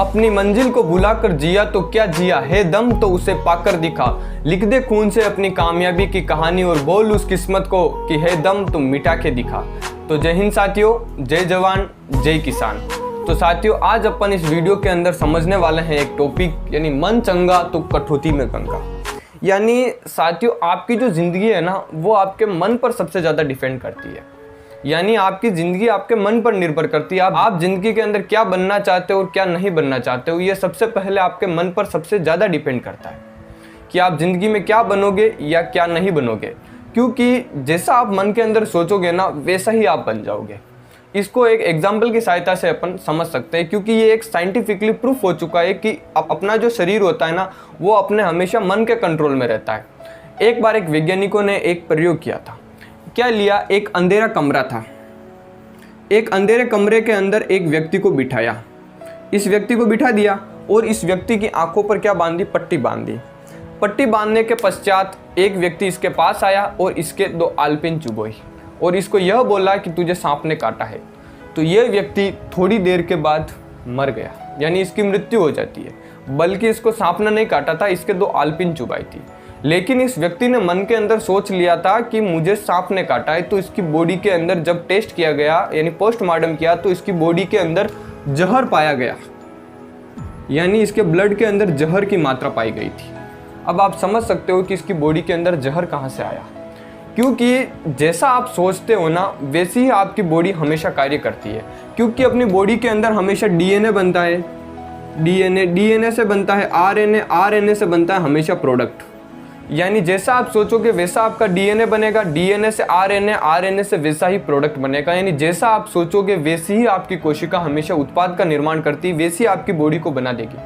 अपनी मंजिल को भुलाकर जिया तो क्या जिया, है दम तो उसे पाकर दिखा। लिख दे खून से अपनी कामयाबी की कहानी और बोल उस किस्मत को कि है दम तुम मिटा के दिखा। तो जय हिंद साथियों, जय जवान जय किसान। तो साथियों, आज अपन इस वीडियो के अंदर समझने वाले हैं एक टॉपिक, यानी मन चंगा तो कठौती में गंगा। यानी साथियों, आपकी जो ज़िंदगी है ना, वो आपके मन पर सबसे ज़्यादा डिपेंड करती है। यानी आपकी ज़िंदगी आपके मन पर निर्भर करती है। आप ज़िंदगी के अंदर क्या बनना चाहते हो और क्या नहीं बनना चाहते हो, ये सबसे पहले आपके मन पर सबसे ज़्यादा डिपेंड करता है कि आप ज़िंदगी में क्या बनोगे या क्या नहीं बनोगे। क्योंकि जैसा आप मन के अंदर सोचोगे ना, वैसा ही आप बन जाओगे। इसको एक एग्जाम्पल की सहायता से अपन समझ सकते हैं, क्योंकि ये एक साइंटिफिकली प्रूफ हो चुका है कि अपना जो शरीर होता है ना, वो अपने हमेशा मन के कंट्रोल में रहता है। एक बार एक वैज्ञानिकों ने एक प्रयोग किया था। क्या लिया, एक अंधेरा कमरा था। एक अंधेरे कमरे के अंदर एक व्यक्ति को बिठाया। इस व्यक्ति को बिठा दिया और इस व्यक्ति की आंखों पर क्या बांधी, पट्टी बांधी। पट्टी बांधने के पश्चात एक व्यक्ति इसके पास आया और इसके 2 आलपिन चुभोई और इसको यह बोला कि तुझे सांप ने काटा है। तो यह व्यक्ति थोड़ी देर के बाद मर गया, यानी इसकी मृत्यु हो जाती है। बल्कि इसको सांप ने नहीं काटा था, इसके 2 आलपिन चुभाई थी। लेकिन इस व्यक्ति ने मन के अंदर सोच लिया था कि मुझे सांप ने काटा है। तो इसकी बॉडी के अंदर जब टेस्ट किया गया, यानी पोस्टमार्टम किया, तो इसकी बॉडी के अंदर जहर पाया गया, यानी इसके ब्लड के अंदर जहर की मात्रा पाई गई थी। अब आप समझ सकते हो कि इसकी बॉडी के अंदर जहर कहाँ से आया। क्योंकि जैसा आप सोचते हो ना, वैसी ही आपकी बॉडी हमेशा कार्य करती है। क्योंकि अपनी बॉडी के अंदर हमेशा डीएनए बनता है, डीएनए से बनता है आरएनए, आरएनए से बनता है हमेशा प्रोडक्ट। यानी जैसा आप सोचोगे वैसा आपका डीएनए बनेगा, डीएनए से आरएनए, आरएनए से वैसा ही प्रोडक्ट बनेगा। यानी जैसा आप सोचोगे वैसी ही आपकी कोशिका हमेशा उत्पाद का निर्माण करती है, वैसी आपकी बॉडी को बना देगी।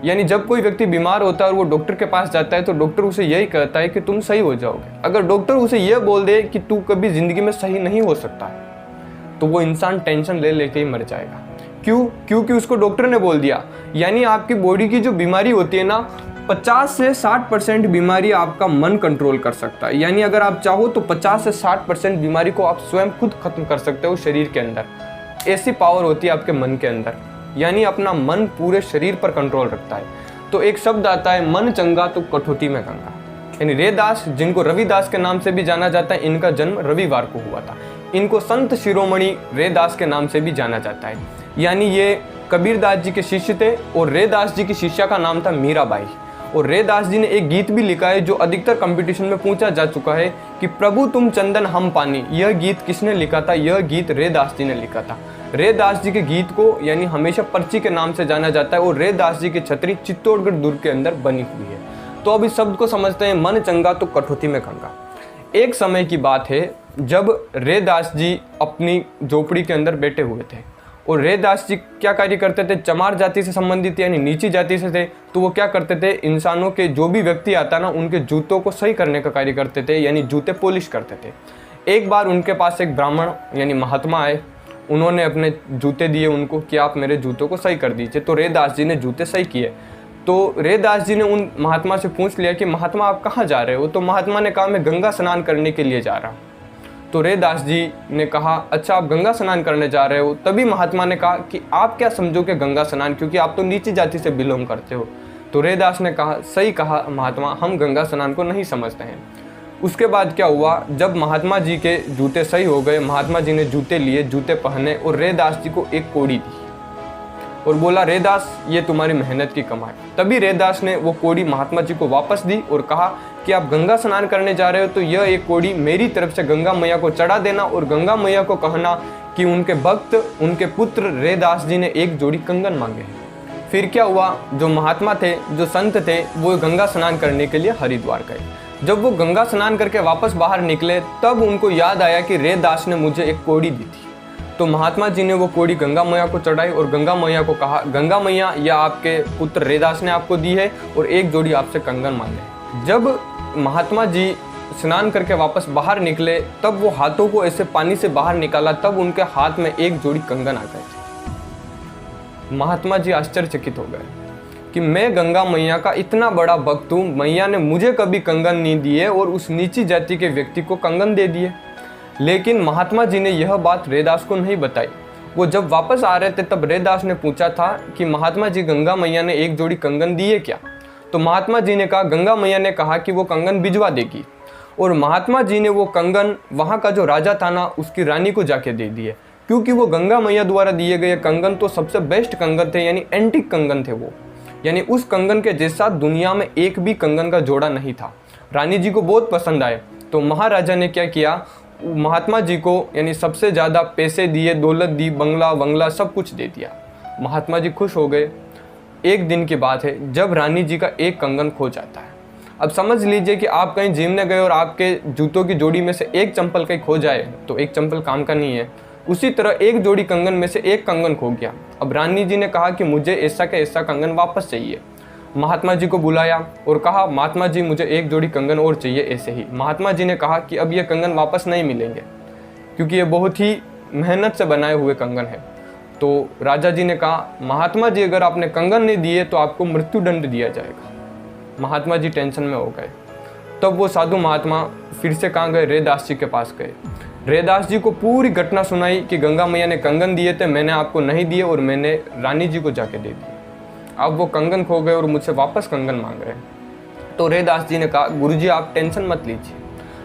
यानी जब कोई व्यक्ति बीमार होता है और वो डॉक्टर के पास जाता है, तो डॉक्टर उसे यही कहता है कि तुम सही हो जाओगे। अगर डॉक्टर उसे यह बोल दे कि तू कभी जिंदगी में सही नहीं हो सकता, तो वो इंसान टेंशन ले लेके ही मर जाएगा। क्यों? क्योंकि उसको डॉक्टर ने बोल दिया। यानी आपकी बॉडी की जो बीमारी होती है ना, 50 से 60% बीमारी आपका मन कंट्रोल कर सकता है। यानी अगर आप चाहो तो 50 से 60% बीमारी को आप स्वयं खुद खत्म कर सकते हो शरीर के अंदर। ऐसी पावर होती है आपके मन के अंदर। यानी अपना मन पूरे शरीर पर कंट्रोल रखता है। तो एक शब्द आता है, मन चंगा तो कठौती में गंगा। यानी रैदास, जिनको रविदास के नाम से भी जाना जाता है, इनका जन्म रविवार को हुआ था। इनको संत शिरोमणि रैदास के नाम से भी जाना जाता है। यानी ये कबीरदास जी के शिष्य थे और रैदास जी की शिष्या का नाम था मीराबाई। और रैदास जी ने एक गीत भी लिखा है जो अधिकतर कंपटीशन में पूछा जा चुका है कि प्रभु तुम चंदन हम पानी। यह गीत किसने लिखा था? यह गीत रैदास जी ने लिखा था। रैदास जी के गीत को यानी हमेशा पर्ची के नाम से जाना जाता है और रैदास जी की छतरी चित्तौड़गढ़ दुर्ग के अंदर बनी हुई है। तो अब इस शब्द को समझते हैं, मन चंगा तो कठौती में गंगा। एक समय की बात है जब रैदास जी अपनी झोपड़ी के अंदर बैठे हुए थे और रैदास जी क्या कार्य करते थे, चमार जाति से संबंधित यानी नीची जाति से थे। तो वो क्या करते थे, इंसानों के जो भी व्यक्ति आता ना, उनके जूतों को सही करने का कार्य करते थे, यानी जूते पॉलिश करते थे। एक बार उनके पास एक ब्राह्मण यानी महात्मा आए, उन्होंने अपने जूते दिए उनको कि आप मेरे जूतों को सही कर दीजिए। तो रैदास जी ने जूते सही किए। तो रैदास जी ने उन महात्मा से पूछ लिया कि महात्मा आप कहाँ जा रहे हो? तो महात्मा ने कहा मैं गंगा स्नान करने के लिए जा रहा हूँ। तो रैदास जी ने कहा अच्छा आप गंगा स्नान करने जा रहे हो? तभी महात्मा ने कहा कि आप क्या समझोगे गंगा स्नान, क्योंकि आप तो नीची जाति से बिलोंग करते हो। तो रैदास ने कहा सही कहा महात्मा, हम गंगा स्नान को नहीं समझते हैं। उसके बाद क्या हुआ, जब महात्मा जी के जूते सही हो गए, महात्मा जी ने जूते लिए, जूते पहने और रैदास जी को एक कोड़ी दी और बोला रैदास ये तुम्हारी मेहनत की कमाई। तभी रैदास ने वो कोड़ी महात्मा जी को वापस दी और कहा कि आप गंगा स्नान करने जा रहे हो तो यह एक कोड़ी मेरी तरफ से गंगा मैया को चढ़ा देना और गंगा मैया को कहना कि उनके भक्त, उनके पुत्र रैदास जी ने एक जोड़ी कंगन मांगे हैं। फिर क्या हुआ, जो महात्मा थे, जो संत थे, वो गंगा स्नान करने के लिए हरिद्वार गए। जब वो गंगा स्नान करके वापस बाहर निकले, तब उनको याद आया कि रैदास ने मुझे एक कोड़ी दी थी। तो महात्मा जी ने वो कोड़ी गंगा मैया को चढ़ाई और गंगा मैया को कहा गंगा मैया यह आपके पुत्र रैदास ने आपको दी है और एक जोड़ी आपसे कंगन मांगे। जब महात्मा जी स्नान करके वापस बाहर निकले, तब वो हाथों को ऐसे पानी से बाहर निकाला, तब उनके हाथ में एक जोड़ी कंगन आ गए थे। महात्मा जी आश्चर्यचकित हो गए कि मैं गंगा मैया का इतना बड़ा भक्त हूँ, मैया ने मुझे कभी कंगन नहीं दिए और उस नीची जाति के व्यक्ति को कंगन दे दिए। लेकिन महात्मा जी ने यह बात रैदास को नहीं बताई। वो जब वापस आ रहे थे तब रैदास ने पूछा था कि महात्मा जी गंगा मैया ने एक जोड़ी कंगन दिए क्या। तो महात्मा जी ने कहा, गंगा मैया ने कहा कि वो कंगन भिजवा देगी। और महात्मा जी ने वो कंगन वहाँ का जो राजा था ना उसकी रानी को जाके दे दिए, क्योंकि वो गंगा मैया द्वारा दिए गए कंगन तो सबसे बेस्ट कंगन थे, यानी एंटीक कंगन थे वो, यानी उस कंगन के जैसा दुनिया में एक भी कंगन का जोड़ा नहीं था। रानी जी को बहुत पसंद आए तो महाराजा ने क्या किया, महात्मा जी को यानी सबसे ज़्यादा पैसे दिए, दौलत दी, बंगला वंगला सब कुछ दे दिया। महात्मा जी खुश हो गए। एक दिन की बात है जब रानी जी का एक कंगन खो जाता है। अब समझ लीजिए कि आप कहीं जिम गए और आपके जूतों की जोड़ी में से एक चंपल कहीं खो जाए तो एक चंपल काम का नहीं है। उसी तरह एक जोड़ी कंगन में से एक कंगन खो गया। अब रानी जी ने कहा कि मुझे ऐसा का ऐसा कंगन वापस चाहिए। महात्मा जी को बुलाया और कहा, महात्मा जी मुझे एक जोड़ी कंगन और चाहिए ऐसे ही। महात्मा जी ने कहा कि अब ये कंगन वापस नहीं मिलेंगे क्योंकि ये बहुत ही मेहनत से बनाए हुए कंगन है। तो राजा जी ने कहा, महात्मा जी अगर आपने कंगन नहीं दिए तो आपको मृत्युदंड दिया जाएगा। महात्मा जी टेंशन में हो गए। तब वो साधु महात्मा फिर से कहाँ गए, रैदास जी के पास गए। रैदास जी को पूरी घटना सुनाई कि गंगा मैया ने कंगन दिए थे, मैंने आपको नहीं दिए और मैंने रानी जी को जाके दे दिए। अब वो कंगन खो गए और मुझसे वापस कंगन मांग रहे हैं। तो रैदास जी ने कहा, गुरुजी आप टेंशन मत लीजिए,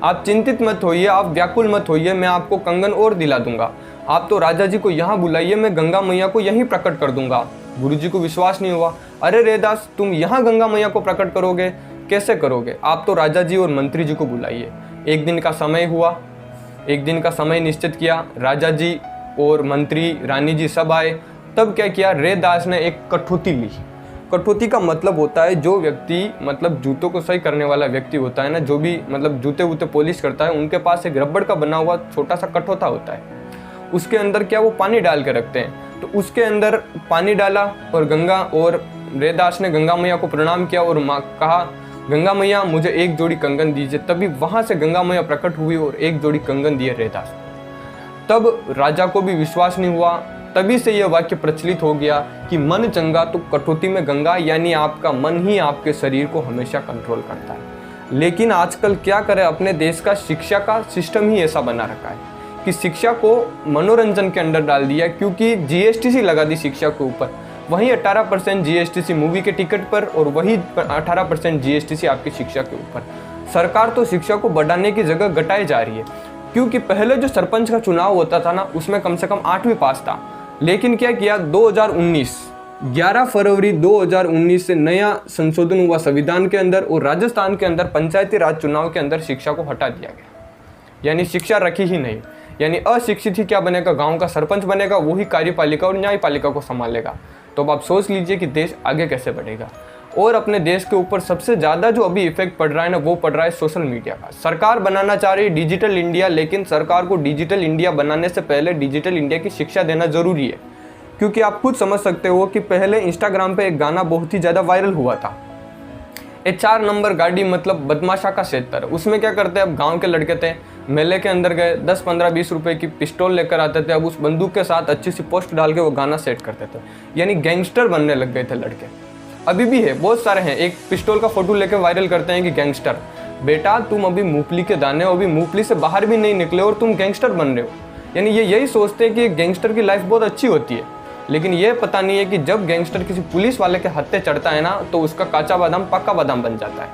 आप चिंतित मत होइए, आप व्याकुल मत होइए, मैं आपको कंगन और दिला दूंगा। आप तो राजा जी को यहाँ बुलाइए, मैं गंगा मैया को यहीं प्रकट कर दूंगा। गुरुजी को विश्वास नहीं हुआ। अरे रैदास, तुम यहाँ गंगा मैया को प्रकट करोगे, कैसे करोगे? आप तो राजा जी और मंत्री जी को बुलाइए। एक दिन का समय हुआ, एक दिन का समय निश्चित किया। राजा जी और मंत्री, रानी जी सब आए। तब क्या किया, रैदास ने एक कठौती ली। कठौती का मतलब होता है जो व्यक्ति मतलब जूतों को सही करने वाला व्यक्ति होता है ना, जो भी मतलब जूते वूते पॉलिश करता है, उनके पास एक रबड़ का बना हुआ छोटा सा कठौता होता है। उसके अंदर क्या वो पानी डाल के रखते हैं। तो उसके अंदर पानी डाला और रैदास ने गंगा मैया को प्रणाम किया और कहा, गंगा मैया मुझे एक जोड़ी कंगन दीजिए। तभी वहां से गंगा मैया प्रकट हुई और एक जोड़ी कंगन दिए रैदास को। तब राजा को भी विश्वास नहीं हुआ। तभी से यह वाक्य प्रचलित हो गया कि मन चंगा तो कठौती में गंगा, यानी आपका मन ही आपके शरीर को हमेशा कंट्रोल करता है। लेकिन आजकल क्या करें, अपने देश का शिक्षा का सिस्टम ही ऐसा बना रखा है कि शिक्षा को मनोरंजन के अंदर डाल दिया, क्योंकि जीएसटी लगा दी शिक्षा के ऊपर। वहीं 18% जीएसटी मूवी के टिकट पर और वही 18% जीएसटी आपकी शिक्षा के ऊपर। सरकार तो शिक्षा को बढ़ाने की जगह घटाई जा रही है, क्योंकि पहले जो सरपंच का चुनाव होता था ना, उसमें कम से कम 8वीं पास था। लेकिन क्या किया, 11 फरवरी 2019 से नया संशोधन हुआ संविधान के अंदर और राजस्थान के अंदर पंचायती राज चुनाव के अंदर शिक्षा को हटा दिया गया, यानी शिक्षा रखी ही नहीं। यानी अशिक्षित ही क्या बनेगा, गांव का सरपंच बनेगा, वही कार्यपालिका और न्यायपालिका को संभालेगा। तो अब आप सोच लीजिए कि देश आगे कैसे बढ़ेगा। और अपने देश के ऊपर सबसे ज़्यादा जो अभी इफेक्ट पड़ रहा है ना, वो पड़ रहा है सोशल मीडिया का। सरकार बनाना चाह रही है डिजिटल इंडिया, लेकिन सरकार को डिजिटल इंडिया बनाने से पहले डिजिटल इंडिया की शिक्षा देना ज़रूरी है। क्योंकि आप खुद समझ सकते हो कि पहले इंस्टाग्राम पे एक गाना बहुत ही ज़्यादा वायरल हुआ था, 4 नंबर गाड़ी मतलब बदमाशा का क्षेत्र। उसमें क्या करते हैं, अब गांव के लड़के थे, मेले के अंदर गए, 10, 15, 20 रुपए की पिस्टल लेकर आते थे। अब उस बंदूक के साथ अच्छी सी पोस्ट डाल के वो गाना सेट करते थे, यानी गैंगस्टर बनने लग गए थे लड़के। अभी भी है, बहुत सारे हैं, एक पिस्टल का फोटो लेकर वायरल करते हैं कि गैंगस्टर। बेटा तुम अभी मूंगफली के दाने हो, अभी मूंगफली से बाहर भी नहीं निकले और तुम गैंगस्टर बन रहे हो। यानी ये यही सोचते हैं कि गैंगस्टर की लाइफ बहुत अच्छी होती है, लेकिन ये पता नहीं है कि जब गैंगस्टर किसी पुलिस वाले के हत्थे चढ़ता है ना, तो उसका काचा बादाम पक्का बादाम बन जाता है।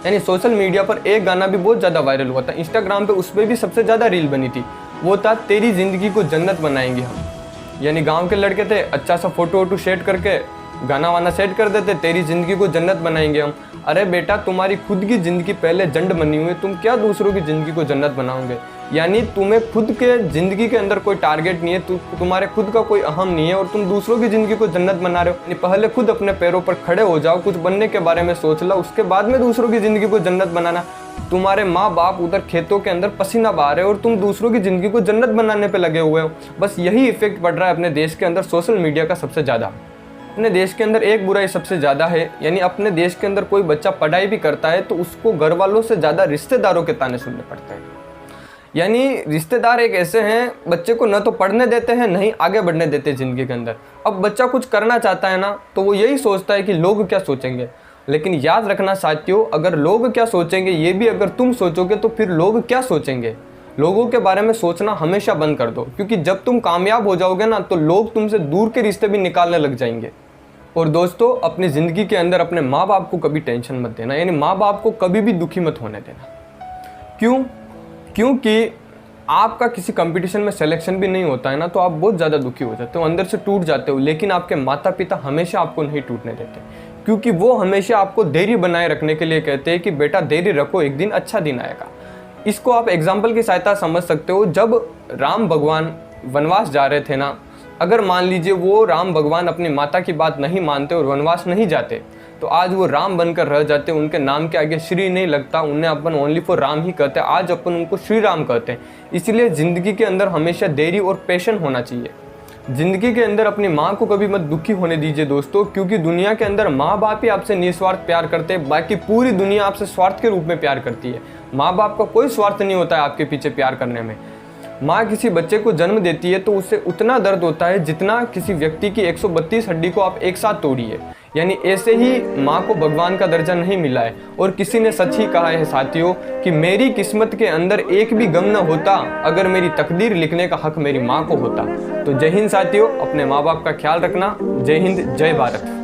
यानी सोशल मीडिया पर एक गाना भी बहुत ज़्यादा वायरल हुआ था, इंस्टाग्राम पे उस पर भी सबसे ज़्यादा रील बनी थी। वो था तेरी ज़िंदगी को जन्नत बनाएंगे हम। यानी गांव के लड़के थे, अच्छा सा फोटो वोटो सेट करके गाना वाना सेट कर देते, तेरी ज़िंदगी को जन्नत बनाएंगे हम। अरे बेटा तुम्हारी खुद की ज़िंदगी पहले जंड बनी हुई है, तुम क्या दूसरों की ज़िंदगी को जन्नत बनाओगे? यानी तुम्हें खुद के ज़िंदगी के अंदर कोई टारगेट नहीं है, तुम्हारे खुद का कोई अहम नहीं है और तुम दूसरों की ज़िंदगी को जन्नत बना रहे हो। यानी पहले खुद अपने पैरों पर खड़े हो जाओ, कुछ बनने के बारे में सोच लो, उसके बाद में दूसरों की ज़िंदगी को जन्नत बनाना। तुम्हारे माँ बाप उधर खेतों के अंदर पसीना बहा रहे हो और तुम दूसरों की ज़िंदगी को जन्नत बनाने पर लगे हुए हो। बस यही इफेक्ट पड़ रहा है अपने देश के अंदर सोशल मीडिया का सबसे ज़्यादा। अपने देश के अंदर एक बुराई सबसे ज़्यादा है, यानी अपने देश के अंदर कोई बच्चा पढ़ाई भी करता है तो उसको घर वालों से ज़्यादा रिश्तेदारों के ताने सुनने पड़ते हैं। यानी रिश्तेदार एक ऐसे हैं, बच्चे को न तो पढ़ने देते हैं, नहीं आगे बढ़ने देते ज़िंदगी के अंदर। अब बच्चा कुछ करना चाहता है ना, तो वो यही सोचता है कि लोग क्या सोचेंगे। लेकिन याद रखना साथियों, अगर लोग क्या सोचेंगे ये भी अगर तुम सोचोगे तो फिर लोग क्या सोचेंगे। लोगों के बारे में सोचना हमेशा बंद कर दो, क्योंकि जब तुम कामयाब हो जाओगे ना तो लोग तुमसे दूर के रिश्ते भी निकालने लग जाएंगे। और दोस्तों, अपनी ज़िंदगी के अंदर अपने माँ बाप को कभी टेंशन मत देना, यानी माँ बाप को कभी भी दुखी मत होने देना। क्यों? क्योंकि आपका किसी कंपटीशन में सिलेक्शन भी नहीं होता है ना, तो आप बहुत ज़्यादा दुखी हो जाते हो, अंदर से टूट जाते हो, लेकिन आपके माता पिता हमेशा आपको नहीं टूटने देते, क्योंकि वो हमेशा आपको धैर्य बनाए रखने के लिए कहते हैं कि बेटा धैर्य रखो, एक दिन अच्छा दिन आएगा। इसको आप एग्जाम्पल की सहायता समझ सकते हो। जब राम भगवान वनवास जा रहे थे ना, अगर मान लीजिए वो राम भगवान अपनी माता की बात नहीं मानते और वनवास नहीं जाते, तो आज वो राम बनकर रह जाते, उनके नाम के आगे श्री नहीं लगता, उन्हें अपन ओनली फॉर राम ही कहते हैं, आज अपन उनको श्री राम कहते हैं। इसलिए ज़िंदगी के अंदर हमेशा धैर्य और पेशेंस होना चाहिए। ज़िंदगी के अंदर अपनी माँ को कभी मत दुखी होने दीजिए दोस्तों, क्योंकि दुनिया के अंदर माँ बाप ही आपसे निस्वार्थ प्यार करते हैं, बाकी पूरी दुनिया आपसे स्वार्थ के रूप में प्यार करती है। माँ बाप का कोई स्वार्थ नहीं होता है आपके पीछे प्यार करने में। माँ किसी बच्चे को जन्म देती है तो उससे उतना दर्द होता है जितना किसी व्यक्ति की 132 हड्डी को आप एक साथ तोड़िए, यानी ऐसे ही माँ को भगवान का दर्जा नहीं मिला है। और किसी ने सच ही कहा है साथियों कि मेरी किस्मत के अंदर एक भी गम न होता अगर मेरी तकदीर लिखने का हक मेरी माँ को होता। तो जय हिंद साथियों, अपने माँ बाप का ख्याल रखना। जय हिंद, जय भारत।